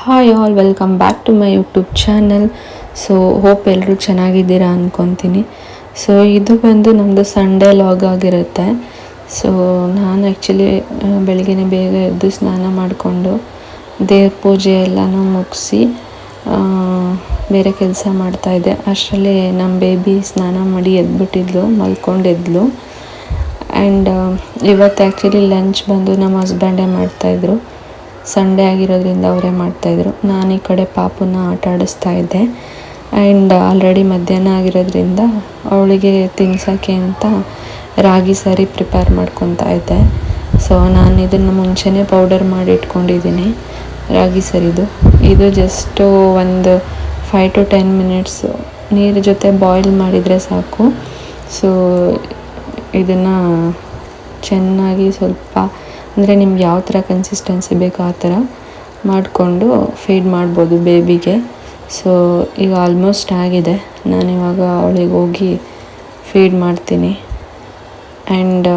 Hi all, welcome back to my YouTube channel. So hope ಎಲ್ಲರೂ ಚೆನ್ನಾಗಿದ್ದೀರಾ ಅಂದ್ಕೊತೀನಿ. So ಇದು ಬಂದು ನಮ್ಮದು ಸಂಡೇ ಲಾಗ್ ಆಗಿರುತ್ತೆ. ಸೊ ನಾನು ಆ್ಯಕ್ಚುಲಿ ಬೆಳಗ್ಗೆ ಬೇಗ ಎದ್ದು ಸ್ನಾನ ಮಾಡಿಕೊಂಡು ದೇವ್ರ ಪೂಜೆ ಎಲ್ಲನೂ ಮುಗಿಸಿ ಬೇರೆ ಕೆಲಸ ಮಾಡ್ತಾಯಿದ್ದೆ. ಅಷ್ಟರಲ್ಲಿ ನಮ್ಮ ಬೇಬಿ ಸ್ನಾನ ಮಾಡಿ ಎದ್ಬಿಟ್ಟಿದ್ಲು, ಮಲ್ಕೊಂಡಿದ್ಲು. ಆ್ಯಂಡ್ ಇವತ್ತು ಆ್ಯಕ್ಚುಲಿ ಲಂಚ್ ಬಂದು ನಮ್ಮ ಹಸ್ಬೆಂಡೇ ಮಾಡ್ತಾಯಿದ್ರು. ಸಂಡೇ ಆಗಿರೋದ್ರಿಂದ ಅವರೇ ಮಾಡ್ತಾಯಿದ್ರು. ನಾನು ಈ ಕಡೆ ಪಾಪುನ ಆಟ ಆಡಿಸ್ತಾ ಇದ್ದೆ. ಆ್ಯಂಡ್ ಆಲ್ರೆಡಿ ಮಧ್ಯಾಹ್ನ ಆಗಿರೋದ್ರಿಂದ ಅವಳಿಗೆ ತಿನ್ಸೋಕ್ಕೆ ಅಂತ ರಾಗಿ ಸಾರಿ ಪ್ರಿಪೇರ್ ಮಾಡ್ಕೊತಾ ಇದ್ದೆ. ಸೊ ನಾನು ಇದನ್ನು ಮುಂಚೆನೇ ಪೌಡರ್ ಮಾಡಿ ಇಟ್ಕೊಂಡಿದ್ದೀನಿ, ರಾಗಿ ಸರಿದು. ಇದು ಜಸ್ಟು ಒಂದು 5 to 10 minutes ನೀರು ಜೊತೆ ಬಾಯ್ಲ್ ಮಾಡಿದರೆ ಸಾಕು. ಸೊ ಇದನ್ನು ಚೆನ್ನಾಗಿ ಸ್ವಲ್ಪ ಅಂದರೆ ನಿಮ್ಗೆ ಯಾವ ಥರ ಕನ್ಸಿಸ್ಟೆನ್ಸಿ ಬೇಕೋ ಆ ಥರ ಮಾಡಿಕೊಂಡು ಫೀಡ್ ಮಾಡ್ಬೋದು ಬೇಬಿಗೆ. ಸೊ ಈಗ ಆಲ್ಮೋಸ್ಟ್ ಆಗಿದೆ. ನಾನಿವಾಗ ಅವಳಿಗೆ ಹೋಗಿ ಫೀಡ್ ಮಾಡ್ತೀನಿ. ಆ್ಯಂಡ್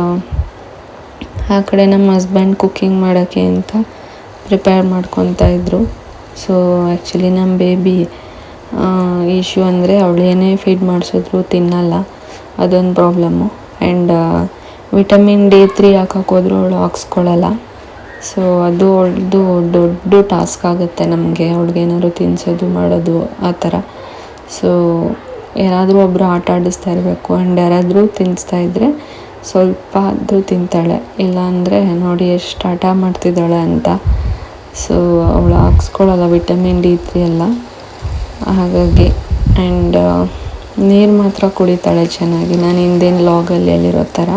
ಆ ಕಡೆ ನಮ್ಮ ಹಸ್ಬೆಂಡ್ ಕುಕ್ಕಿಂಗ್ ಮಾಡೋಕ್ಕೆ ಅಂತ ಪ್ರಿಪೇರ್ ಮಾಡ್ಕೊತಾ ಇದ್ದರು. ಸೊ ಆ್ಯಕ್ಚುಲಿ ನಮ್ಮ ಬೇಬಿ ಇಶ್ಯೂ ಅಂದರೆ ಅವಳು ಏನೇ ಫೀಡ್ ಮಾಡಿಸಿದ್ರು ತಿನ್ನಲ್ಲ, ಅದೊಂದು ಪ್ರಾಬ್ಲಮ್ಮು. ಆ್ಯಂಡ್ ವಿಟಮಿನ್ D3 ಹಾಕೋಕೆ ಹೋದ್ರು ಅವಳು ಹಾಕ್ಸ್ಕೊಳ್ಳಲ್ಲ. ಸೊ ಅದು ಅವಳದು ದೊಡ್ಡ ಟಾಸ್ಕ್ ಆಗುತ್ತೆ ನಮಗೆ, ಅವ್ಳಿಗೆ ಏನಾದ್ರು ತಿನ್ನಿಸೋದು ಮಾಡೋದು ಆ ಥರ. ಸೊ ಯಾರಾದರೂ ಒಬ್ಬರು ಆಟ ಆಡಿಸ್ತಾ ಇರಬೇಕು. ಆ್ಯಂಡ್ ಯಾರಾದರೂ ತಿನ್ನಿಸ್ತಾ ಇದ್ದರೆ ಸ್ವಲ್ಪ ಆದರೂ ತಿಂತಾಳೆ, ಇಲ್ಲಾಂದರೆ ನೋಡಿ ಎಷ್ಟು ಆಟ ಮಾಡ್ತಿದ್ದಾಳೆ ಅಂತ. ಸೊ ಅವಳು ಹಾಕ್ಸ್ಕೊಳ್ಳಲ್ಲ ವಿಟಮಿನ್ D3 ಎಲ್ಲ, ಹಾಗಾಗಿ. ಆ್ಯಂಡ್ ನೀರು ಮಾತ್ರ ಕುಡಿತಾಳೆ ಚೆನ್ನಾಗಿ, ನಾನು ಹಿಂದಿನ ಲಾಗಲ್ಲಿ ಹೇಳಿರೋ ಥರ.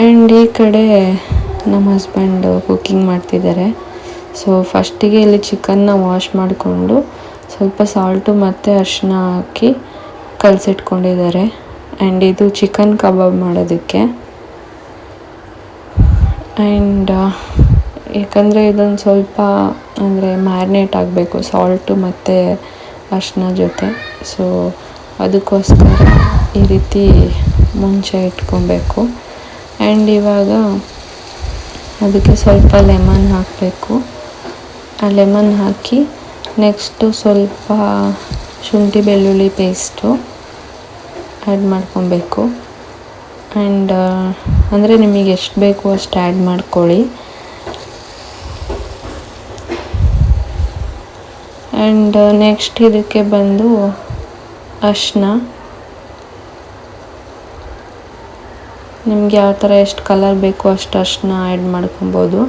ಆ್ಯಂಡ್ ಈ ಕಡೆ ನಮ್ಮ ಹಸ್ಬೆಂಡು ಕುಕ್ಕಿಂಗ್ ಮಾಡ್ತಿದ್ದಾರೆ. ಸೊ ಫಸ್ಟಿಗೆ ಇಲ್ಲಿ ಚಿಕನ್ನ ವಾಶ್ ಮಾಡಿಕೊಂಡು ಸ್ವಲ್ಪ ಸಾಲ್ಟು ಮತ್ತು ಅರಿಶಿನ ಹಾಕಿ ಕಲಸಿಟ್ಕೊಂಡಿದ್ದಾರೆ. ಆ್ಯಂಡ್ ಇದು ಚಿಕನ್ ಕಬಾಬ್ ಮಾಡೋದಕ್ಕೆ. ಆ್ಯಂಡ್ ಯಾಕಂದರೆ ಇದೊಂದು ಸ್ವಲ್ಪ ಅಂದರೆ ಮ್ಯಾರಿನೇಟ್ ಆಗಬೇಕು ಸಾಲ್ಟು ಮತ್ತು ಅರಿಶಿನ ಜೊತೆ. ಸೊ ಅದಕ್ಕೋಸ್ಕರ ಈ ರೀತಿ ಮುಂಚೆ ಇಟ್ಕೊಬೇಕು. ಆ್ಯಂಡ್ ಇವಾಗ ಅದಕ್ಕೆ ಸ್ವಲ್ಪ ಲೆಮನ್ ಹಾಕಬೇಕು. ಆ ಲೆಮನ್ ಹಾಕಿ ನೆಕ್ಸ್ಟು ಸ್ವಲ್ಪ ಶುಂಠಿ ಬೆಳ್ಳುಳ್ಳಿ ಪೇಸ್ಟು ಆ್ಯಡ್ ಮಾಡ್ಕೊಬೇಕು. ಆ್ಯಂಡ್ ಅಂದರೆ ನಿಮಗೆ ಎಷ್ಟು ಬೇಕು ಅಷ್ಟು ಆ್ಯಡ್ ಮಾಡ್ಕೊಳ್ಳಿ. ಆ್ಯಂಡ್ ನೆಕ್ಸ್ಟ್ ಇದಕ್ಕೆ ಬಂದು ಅರಿಶಿನ, ನಿಮ್ಗೆ ಯಾವ ಥರ ಎಷ್ಟು ಕಲರ್ ಬೇಕೋ ಅಷ್ಟು ಅರಿಶಿನ ಆ್ಯಡ್ ಮಾಡ್ಕೊಬೋದು.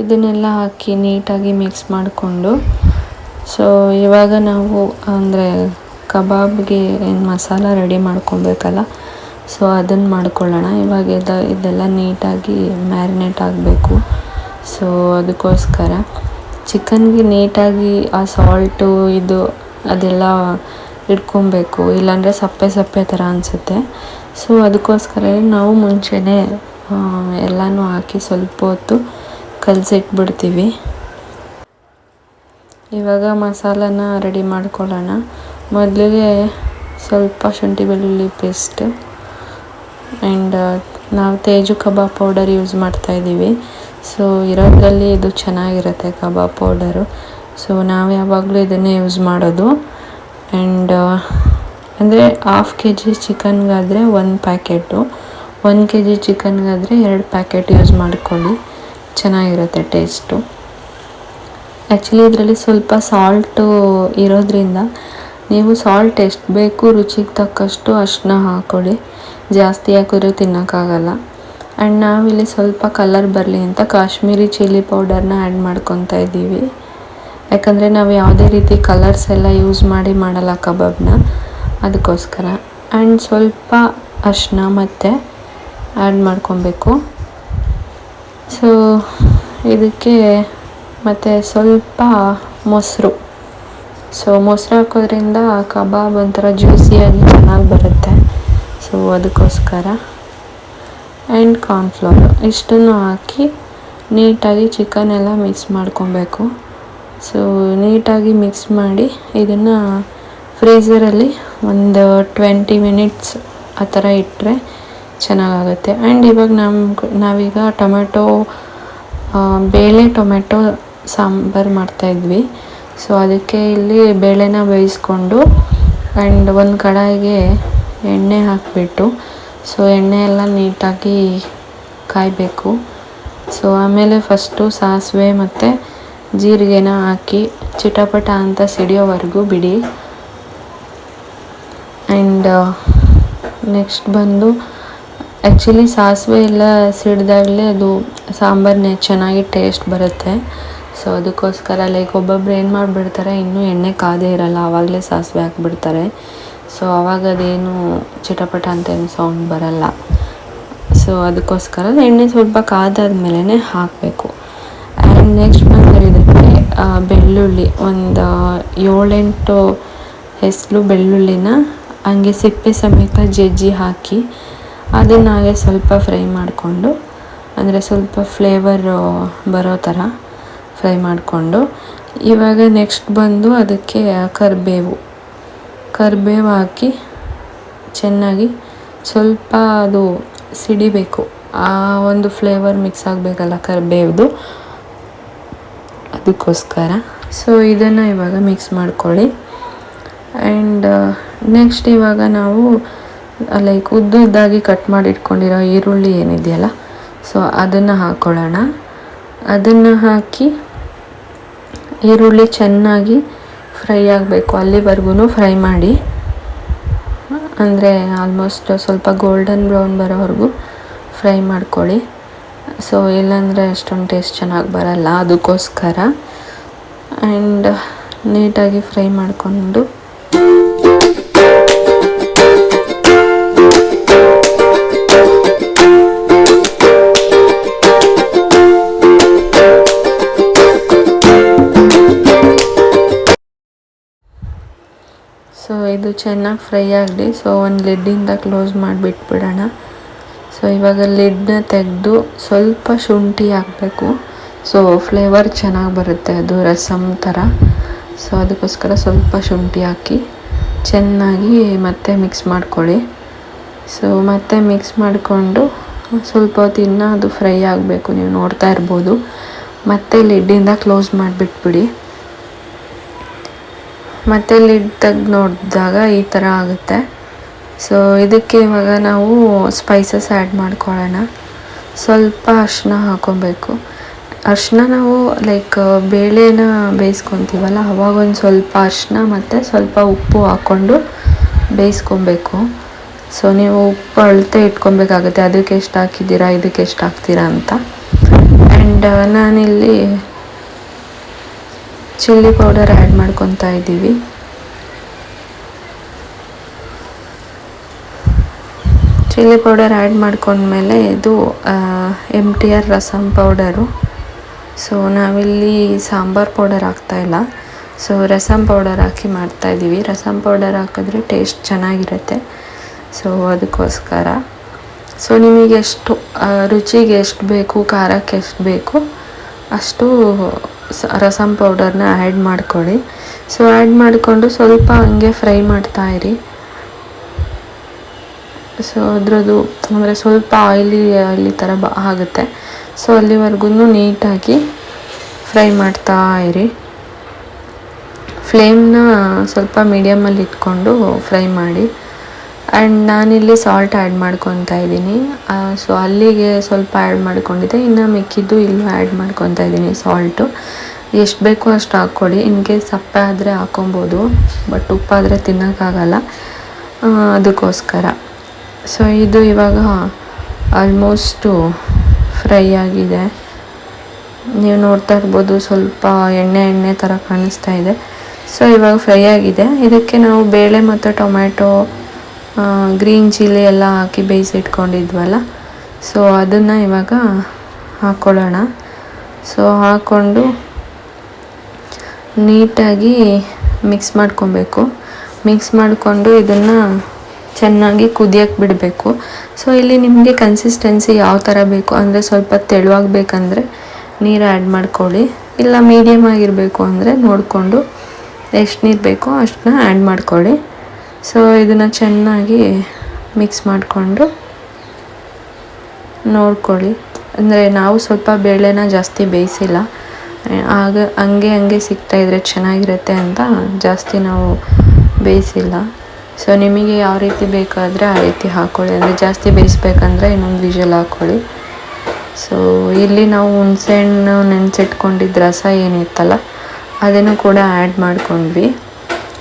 ಇದನ್ನೆಲ್ಲ ಹಾಕಿ ನೀಟಾಗಿ ಮಿಕ್ಸ್ ಮಾಡಿಕೊಂಡು, ಸೊ ಇವಾಗ ನಾವು ಅಂದರೆ ಕಬಾಬ್ಗೆ ಏನು ಮಸಾಲ ರೆಡಿ ಮಾಡ್ಕೊಬೇಕಲ್ಲ, ಸೊ ಅದನ್ನು ಮಾಡ್ಕೊಳ್ಳೋಣ. ಇವಾಗ ಇದೆಲ್ಲ ನೀಟಾಗಿ ಮ್ಯಾರಿನೇಟ್ ಆಗಬೇಕು. ಸೊ ಅದಕ್ಕೋಸ್ಕರ ಚಿಕನ್ಗೆ ನೀಟಾಗಿ ಆ ಸಾಲ್ಟು ಇದು ಅದೆಲ್ಲ ಇಟ್ಕೊಬೇಕು, ಇಲ್ಲಾಂದರೆ ಸಪ್ಪೆ ಸಪ್ಪೆ ಥರ ಅನಿಸುತ್ತೆ. ಸೊ ಅದಕ್ಕೋಸ್ಕರ ನಾವು ಮುಂಚೆನೇ ಎಲ್ಲನೂ ಹಾಕಿ ಸ್ವಲ್ಪ ಹೊತ್ತು ಕಲಸಿಟ್ಬಿಡ್ತೀವಿ. ಇವಾಗ ಮಸಾಲನ ರೆಡಿ ಮಾಡ್ಕೊಳ್ಳೋಣ. ಮೊದಲಿಗೆ ಸ್ವಲ್ಪ ಶುಂಠಿ ಬೆಳ್ಳುಳ್ಳಿ ಪೇಸ್ಟ್. ಆ್ಯಂಡ್ ನಾವು ತೇಜು ಕಬಾಬ್ ಪೌಡರ್ ಯೂಸ್ ಮಾಡ್ತಾಯಿದ್ದೀವಿ. ಸೊ ಇರೋದ್ರಲ್ಲಿ ಇದು ಚೆನ್ನಾಗಿರುತ್ತೆ ಕಬಾಬ್ ಪೌಡರು. ಸೊ ನಾವು ಯಾವಾಗಲೂ ಇದನ್ನೇ ಯೂಸ್ ಮಾಡೋದು. ಆ್ಯಂಡ್ ಅಂದರೆ 1/2 kg ಚಿಕನ್ಗಾದರೆ 1 packet, 1 kg ಚಿಕನ್ಗಾದರೆ 2 packet use ಮಾಡ್ಕೊಳ್ಳಿ, ಚೆನ್ನಾಗಿರುತ್ತೆ ಟೇಸ್ಟು. ಆ್ಯಕ್ಚುಲಿ ಇದರಲ್ಲಿ ಸ್ವಲ್ಪ ಸಾಲ್ಟು ಇರೋದ್ರಿಂದ ನೀವು ಸಾಲ್ಟ್ ಎಷ್ಟು ಬೇಕು ರುಚಿಗೆ ತಕ್ಕಷ್ಟು ಅಷ್ಟನ್ನ ಹಾಕ್ಕೊಳ್ಳಿ, ಜಾಸ್ತಿ ಹಾಕಿದ್ರೆ ತಿನ್ನೋಕ್ಕಾಗಲ್ಲ. ಆ್ಯಂಡ್ ನಾವಿಲ್ಲಿ ಸ್ವಲ್ಪ ಕಲರ್ ಬರಲಿ ಅಂತ ಕಾಶ್ಮೀರಿ ಚಿಲ್ಲಿ ಪೌಡರ್ನ ಆ್ಯಡ್ ಮಾಡ್ಕೊತಾ ಇದ್ದೀವಿ. ಯಾಕಂದರೆ ನಾವು ಯಾವುದೇ ರೀತಿ ಕಲರ್ಸ್ ಎಲ್ಲ ಯೂಸ್ ಮಾಡಲ್ಲ ಕಬಾಬ್ನ, ಅದಕ್ಕೋಸ್ಕರ. ಆ್ಯಂಡ್ ಸ್ವಲ್ಪ ಅರಿಶಿನ ಮತ್ತು ಆ್ಯಡ್ ಮಾಡ್ಕೊಬೇಕು. ಸೊ ಇದಕ್ಕೆ ಮತ್ತು ಸ್ವಲ್ಪ ಮೊಸರು. ಸೊ ಮೊಸರು ಹಾಕೋದ್ರಿಂದ ಕಬಾಬ್ ಒಂಥರ ಜ್ಯೂಸಿಯಾಗಿ ಚೆನ್ನಾಗಿ ಬರುತ್ತೆ. ಸೊ ಅದಕ್ಕೋಸ್ಕರ. ಆ್ಯಂಡ್ ಕಾರ್ನ್ಫ್ಲೋರ್ ಇಷ್ಟನ್ನು ಹಾಕಿ ನೀಟಾಗಿ ಚಿಕನ್ ಎಲ್ಲ ಮಿಕ್ಸ್ ಮಾಡ್ಕೊಬೇಕು. ಸೊ ನೀಟಾಗಿ ಮಿಕ್ಸ್ ಮಾಡಿ ಇದನ್ನು ಫ್ರೀಝರಲ್ಲಿ ಒಂದು 20 minutes ಆ ಥರ ಇಟ್ಟರೆ ಚೆನ್ನಾಗಾಗುತ್ತೆ. ಆ್ಯಂಡ್ ಇವಾಗ ನಾವೀಗ ಟೊಮೆಟೊ ಬೇಳೆ ಟೊಮೆಟೊ ಸಾಂಬಾರು ಮಾಡ್ತಾಯಿದ್ವಿ. ಸೊ ಅದಕ್ಕೆ ಇಲ್ಲಿ ಬೇಳೆನ ಬೇಯಿಸ್ಕೊಂಡು ಆ್ಯಂಡ್ ಒಂದು ಕಡಾಯಿಗೆ ಎಣ್ಣೆ ಹಾಕಿಬಿಟ್ಟು, ಸೊ ಎಣ್ಣೆ ಎಲ್ಲ ನೀಟಾಗಿ ಕಾಯಬೇಕು. ಸೊ ಆಮೇಲೆ ಫಸ್ಟು ಸಾಸಿವೆ ಮತ್ತು ಜೀರಿಗೆನ ಹಾಕಿ ಚಿಟಪಟ ಅಂತ ಸಿಡಿಯೋವರೆಗೂ ಬಿಡಿ. ಆ್ಯಂಡ್ ನೆಕ್ಸ್ಟ್ ಬಂದು ಆ್ಯಕ್ಚುಲಿ ಸಾಸಿವೆ ಎಲ್ಲ ಸಿಡಿದಾಗಲೇ ಅದು ಸಾಂಬಾರನ್ನೇ ಚೆನ್ನಾಗಿ ಟೇಸ್ಟ್ ಬರುತ್ತೆ. ಸೊ ಅದಕ್ಕೋಸ್ಕರ ಲೈಕ್ ಒಬ್ಬೊಬ್ರು ಏನು ಮಾಡಿಬಿಡ್ತಾರೆ, ಇನ್ನೂ ಎಣ್ಣೆ ಕಾದೇ ಇರಲ್ಲ ಆವಾಗಲೇ ಸಾಸಿವೆ ಹಾಕ್ಬಿಡ್ತಾರೆ. ಸೊ ಆವಾಗ ಅದೇನು ಚಿಟಪಟ ಅಂತ ಏನು ಸೌಂಡ್ ಬರಲ್ಲ. ಸೊ ಅದಕ್ಕೋಸ್ಕರ ಎಣ್ಣೆ ಸ್ವಲ್ಪ ಕಾದಾದ್ಮೇಲೆ ಹಾಕಬೇಕು. ಆ್ಯಂಡ್ ನೆಕ್ಸ್ಟ್ ಬಂದರೆ ಇದಕ್ಕೆ ಬೆಳ್ಳುಳ್ಳಿ ಒಂದು 7-8 ಹೆಸರು ಬೆಳ್ಳುಳ್ಳಿನ ಹಂಗೆ ಸಿಪ್ಪೆ ಸಮೇತ ಜಜ್ಜಿ ಹಾಕಿ ಅದನ್ನು ಹಾಗೆ ಸ್ವಲ್ಪ ಫ್ರೈ ಮಾಡಿಕೊಂಡು, ಅಂದರೆ ಸ್ವಲ್ಪ ಫ್ಲೇವರ್ ಬರೋ ಥರ ಫ್ರೈ ಮಾಡಿಕೊಂಡು, ಇವಾಗ ನೆಕ್ಸ್ಟ್ ಬಂದು ಅದಕ್ಕೆ ಕರಿಬೇವು ಹಾಕಿ ಚೆನ್ನಾಗಿ ಸ್ವಲ್ಪ ಅದು ಸಿಡಿಬೇಕು. ಆ ಒಂದು ಫ್ಲೇವರ್ ಮಿಕ್ಸ್ ಆಗಬೇಕಲ್ಲ ಕರಿಬೇವ್ದು, ಅದಕ್ಕೋಸ್ಕರ. ಸೊ ಇದನ್ನು ಇವಾಗ ಮಿಕ್ಸ್ ಮಾಡ್ಕೊಳ್ಳಿ. ಆ್ಯಂಡ್ ನೆಕ್ಸ್ಟ್ ಇವಾಗ ನಾವು ಲೈಕ್ ಉದ್ದಾಗಿ ಕಟ್ ಮಾಡಿ ಇಟ್ಕೊಂಡಿರೋ ಈರುಳ್ಳಿ ಏನಿದೆಯಲ್ಲ, ಸೊ ಅದನ್ನು ಹಾಕ್ಕೊಳ್ಳೋಣ. ಅದನ್ನು ಹಾಕಿ ಈರುಳ್ಳಿ ಚೆನ್ನಾಗಿ ಫ್ರೈ ಆಗಬೇಕು, ಅಲ್ಲಿವರೆಗೂ ಫ್ರೈ ಮಾಡಿ. ಅಂದರೆ ಆಲ್ಮೋಸ್ಟ್ ಸ್ವಲ್ಪ ಗೋಲ್ಡನ್ ಬ್ರೌನ್ ಬರೋವರೆಗೂ ಫ್ರೈ ಮಾಡ್ಕೊಳ್ಳಿ. ಸೊ ಇಲ್ಲಾಂದರೆ ಅಷ್ಟೊಂದು ಟೇಸ್ಟ್ ಚೆನ್ನಾಗಿ ಬರಲ್ಲ, ಅದಕ್ಕೋಸ್ಕರ. ಆ್ಯಂಡ್ ನೀಟಾಗಿ ಫ್ರೈ ಮಾಡಿಕೊಂಡು ಸೊ ಇದು ಚೆನ್ನಾಗಿ ಫ್ರೈ ಆಗಲಿ. ಸೊ ಒಂದು ಲಿಡ್ಡಿಂದ ಕ್ಲೋಸ್ ಮಾಡಿಬಿಟ್ಬಿಡೋಣ. ಸೊ ಇವಾಗ ಲಿಡ್ನ ತೆಗೆದು ಸ್ವಲ್ಪ ಶುಂಠಿ ಹಾಕಬೇಕು. ಸೊ ಫ್ಲೇವರ್ ಚೆನ್ನಾಗಿ ಬರುತ್ತೆ, ಅದು ರಸಮ್ ಥರ. ಸೊ ಅದಕ್ಕೋಸ್ಕರ ಸ್ವಲ್ಪ ಶುಂಠಿ ಹಾಕಿ ಚೆನ್ನಾಗಿ ಮತ್ತೆ ಮಿಕ್ಸ್ ಮಾಡ್ಕೊಳ್ಳಿ. ಸೊ ಮತ್ತೆ ಮಿಕ್ಸ್ ಮಾಡಿಕೊಂಡು ಸ್ವಲ್ಪ ಹೊತ್ತು ಇನ್ನೂ ಅದು ಫ್ರೈ ಆಗಬೇಕು, ನೀವು ನೋಡ್ತಾ ಇರ್ಬೋದು. ಮತ್ತೆ ಲಿಡ್ಡಿಂದ ಕ್ಲೋಸ್ ಮಾಡಿಬಿಟ್ಬಿಡಿ. ಮತ್ತು ಲಿಡ್ ತೆಗ್ದು ನೋಡಿದಾಗ ಈ ಥರ ಆಗುತ್ತೆ. ಸೊ ಇದಕ್ಕೆ ಇವಾಗ ನಾವು ಸ್ಪೈಸಸ್ ಆ್ಯಡ್ ಮಾಡ್ಕೊಳ್ಳೋಣ. ಸ್ವಲ್ಪ ಅರಿಶಿನ ಹಾಕ್ಕೊಬೇಕು. ಅರಿಶಿನ ನಾವು ಲೈಕ್ ಬೇಳೆನ ಬೇಯಿಸ್ಕೊತೀವಲ್ಲ, ಅವಾಗ ಒಂದು ಸ್ವಲ್ಪ ಅರಿಶಿನ ಮತ್ತು ಸ್ವಲ್ಪ ಉಪ್ಪು ಹಾಕ್ಕೊಂಡು ಬೇಯಿಸ್ಕೊಬೇಕು. ಸೊ ನೀವು ಉಪ್ಪು ಅಳತೆ ಇಟ್ಕೊಬೇಕಾಗುತ್ತೆ, ಅದಕ್ಕೆ ಎಷ್ಟು ಹಾಕಿದ್ದೀರಾ, ಇದಕ್ಕೆ ಎಷ್ಟು ಹಾಕ್ತೀರಾ ಅಂತ. ಆ್ಯಂಡ್ ನಾನಿಲ್ಲಿ ಚಿಲ್ಲಿ ಪೌಡರ್ ಆ್ಯಡ್ ಮಾಡ್ಕೊತಾ ಇದ್ದೀವಿ. ಚಿಲ್ಲಿ ಪೌಡರ್ ಆ್ಯಡ್ ಮಾಡ್ಕೊಂಡ್ಮೇಲೆ ಇದು MTR ರಸಮ್ ಪೌಡರು. ಸೊ ನಾವಿಲ್ಲಿ ಸಾಂಬಾರ್ ಪೌಡರ್ ಹಾಕ್ತಾಯಿಲ್ಲ, ಸೊ ರಸಮ್ ಪೌಡರ್ ಹಾಕಿ ಮಾಡ್ತಾಯಿದ್ದೀವಿ. ರಸಮ್ ಪೌಡರ್ ಹಾಕಿದ್ರೆ ಟೇಸ್ಟ್ ಚೆನ್ನಾಗಿರುತ್ತೆ. ಸೊ ಅದಕ್ಕೋಸ್ಕರ. ಸೊ ನಿಮಗೆ ಎಷ್ಟು ರುಚಿಗೆ ಎಷ್ಟು ಬೇಕು, ಖಾರಕ್ಕೆ ಎಷ್ಟು ಬೇಕು ಅಷ್ಟು ರಸಮ್ ಪೌಡರ್ನ ಆ್ಯಡ್ ಮಾಡ್ಕೊಳ್ಳಿ. ಸೊ ಆ್ಯಡ್ ಮಾಡಿಕೊಂಡು ಸ್ವಲ್ಪ ಹಂಗೆ ಫ್ರೈ ಮಾಡ್ತಾಯಿರಿ. ಸೊ ಅದರದ್ದು ಅಂದರೆ ಸ್ವಲ್ಪ ಆಯಿಲಿ ಥರ ಆಗುತ್ತೆ. ಸೊ ಅಲ್ಲಿವರೆಗೂ ನೀಟಾಗಿ ಫ್ರೈ ಮಾಡ್ತಾ ಇರಿ. ಫ್ಲೇಮ್ನ ಸ್ವಲ್ಪ ಮೀಡಿಯಮಲ್ಲಿ ಇಟ್ಕೊಂಡು ಫ್ರೈ ಮಾಡಿ. ಆ್ಯಂಡ್ ನಾನಿಲ್ಲಿ ಸಾಲ್ಟ್ ಆ್ಯಡ್ ಮಾಡ್ಕೊತಾ ಇದ್ದೀನಿ. ಸೊ ಅಲ್ಲಿಗೆ ಸ್ವಲ್ಪ ಆ್ಯಡ್ ಮಾಡ್ಕೊಂಡಿದ್ದೆ, ಇನ್ನು ಮಿಕ್ಕಿದ್ದು ಇಲ್ಲೂ ಆ್ಯಡ್ ಮಾಡ್ಕೊತಾ ಇದ್ದೀನಿ ಸಾಲ್ಟು. ಎಷ್ಟು ಬೇಕೋ ಅಷ್ಟು ಹಾಕ್ಕೊಳ್ಳಿ. ಇನ್ ಕೇಸ್ ಸಪ್ಪೆ ಆದರೆ ಹಾಕ್ಕೊಬೋದು, ಬಟ್ ಉಪ್ಪಾದರೆ ತಿನ್ನೋಕ್ಕಾಗಲ್ಲ, ಅದಕ್ಕೋಸ್ಕರ. ಸೊ ಇದು ಇವಾಗ ಆಲ್ಮೋಸ್ಟು ಫ್ರೈ ಆಗಿದೆ, ನೀವು ನೋಡ್ತಾ ಇರ್ಬೋದು. ಸ್ವಲ್ಪ ಎಣ್ಣೆ ಥರ ಕಾಣಿಸ್ತಾ ಇದೆ. ಸೊ ಇವಾಗ ಫ್ರೈ ಆಗಿದೆ. ಇದಕ್ಕೆ ನಾವು ಬೇಳೆ ಮತ್ತು ಟೊಮ್ಯಾಟೊ, ಗ್ರೀನ್ ಚಿಲ್ಲಿ ಎಲ್ಲ ಹಾಕಿ ಬೇಯಿಸಿಟ್ಕೊಂಡಿದ್ವಲ್ಲ, ಸೊ ಅದನ್ನು ಇವಾಗ ಹಾಕ್ಕೊಳ್ಳೋಣ. ಸೊ ಹಾಕ್ಕೊಂಡು ನೀಟಾಗಿ ಮಿಕ್ಸ್ ಮಾಡ್ಕೊಬೇಕು. ಮಿಕ್ಸ್ ಮಾಡಿಕೊಂಡು ಇದನ್ನು ಚೆನ್ನಾಗಿ ಕುದಿಯೋಕ್ಕೆ ಬಿಡಬೇಕು. ಸೊ ಇಲ್ಲಿ ನಿಮಗೆ ಕನ್ಸಿಸ್ಟೆನ್ಸಿ ಯಾವ ಥರ ಬೇಕು ಅಂದರೆ, ಸ್ವಲ್ಪ ತೆಳುವಾಗಬೇಕಂದ್ರೆ ನೀರು ಆ್ಯಡ್ ಮಾಡ್ಕೊಳ್ಳಿ, ಇಲ್ಲ ಮೀಡಿಯಮ್ ಆಗಿರಬೇಕು ಅಂದರೆ ನೋಡಿಕೊಂಡು ಎಷ್ಟು ನೀರು ಬೇಕೋ ಅಷ್ಟನ್ನ ಆ್ಯಡ್ ಮಾಡ್ಕೊಳ್ಳಿ. ಸೊ ಇದನ್ನು ಚೆನ್ನಾಗಿ ಮಿಕ್ಸ್ ಮಾಡಿಕೊಂಡು ನೋಡ್ಕೊಳ್ಳಿ. ಅಂದರೆ ನಾವು ಸ್ವಲ್ಪ ಬೇಳೆನ ಜಾಸ್ತಿ ಬೇಯಿಸಿಲ್ಲ, ಆಗ ಹಂಗೆ ಸಿಗ್ತಾಯಿದ್ರೆ ಚೆನ್ನಾಗಿರುತ್ತೆ ಅಂತ ಜಾಸ್ತಿ ನಾವು ಬೇಯಿಸಿಲ್ಲ. ಸೊ ನಿಮಗೆ ಯಾವ ರೀತಿ ಬೇಕಾದರೆ ಆ ರೀತಿ ಹಾಕ್ಕೊಳ್ಳಿ. ಅಂದರೆ ಜಾಸ್ತಿ ಬೇಯಿಸ್ಬೇಕಂದ್ರೆ ಇನ್ನೊಂದು ವಿಷಲ್ ಹಾಕ್ಕೊಳ್ಳಿ. ಸೊ ಇಲ್ಲಿ ನಾವು ಹುಣಸೆಹಣ್ಣು ನೆನೆಸಿಟ್ಕೊಂಡಿದ್ದ ರಸ ಏನಿತ್ತಲ್ಲ ಅದನ್ನು ಕೂಡ ಆ್ಯಡ್ ಮಾಡ್ಕೊಂಡ್ವಿ.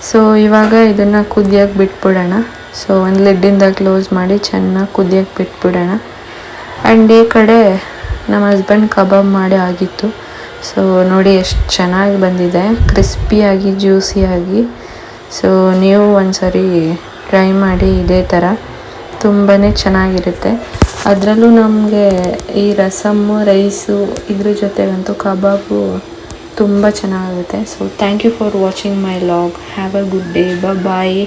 ಸೊ ಇವಾಗ ಇದನ್ನು ಕುದಿಯೋಕ್ಕೆ ಬಿಟ್ಬಿಡೋಣ. ಸೊ ಒಂದು ಲಿಡ್ಡಿಂದ ಕ್ಲೋಸ್ ಮಾಡಿ ಚೆನ್ನಾಗಿ ಕುದಿಯೋಕ್ಕೆ ಬಿಟ್ಬಿಡೋಣ. ಆ್ಯಂಡ್ ಈ ಕಡೆ ನಮ್ಮ ಹಸ್ಬೆಂಡ್ ಕಬಾಬ್ ಮಾಡಿ ಆಗಿತ್ತು. ಸೊ ನೋಡಿ ಎಷ್ಟು ಚೆನ್ನಾಗಿ ಬಂದಿದೆ, ಕ್ರಿಸ್ಪಿಯಾಗಿ ಜ್ಯೂಸಿಯಾಗಿ. ಸೊ ನೀವು ಒಂದ್ಸರಿ ಟ್ರೈ ಮಾಡಿ ಇದೇ ಥರ, ತುಂಬಾ ಚೆನ್ನಾಗಿರುತ್ತೆ. ಅದರಲ್ಲೂ ನಮಗೆ ಈ ರಸಮ್ಮು ರೈಸು ಇದ್ರ ಜೊತೆಗಂತೂ ಕಬಾಬು ತುಂಬ ಚೆನ್ನಾಗುತ್ತೆ. So thank you for watching my vlog. Have a good day. Bye.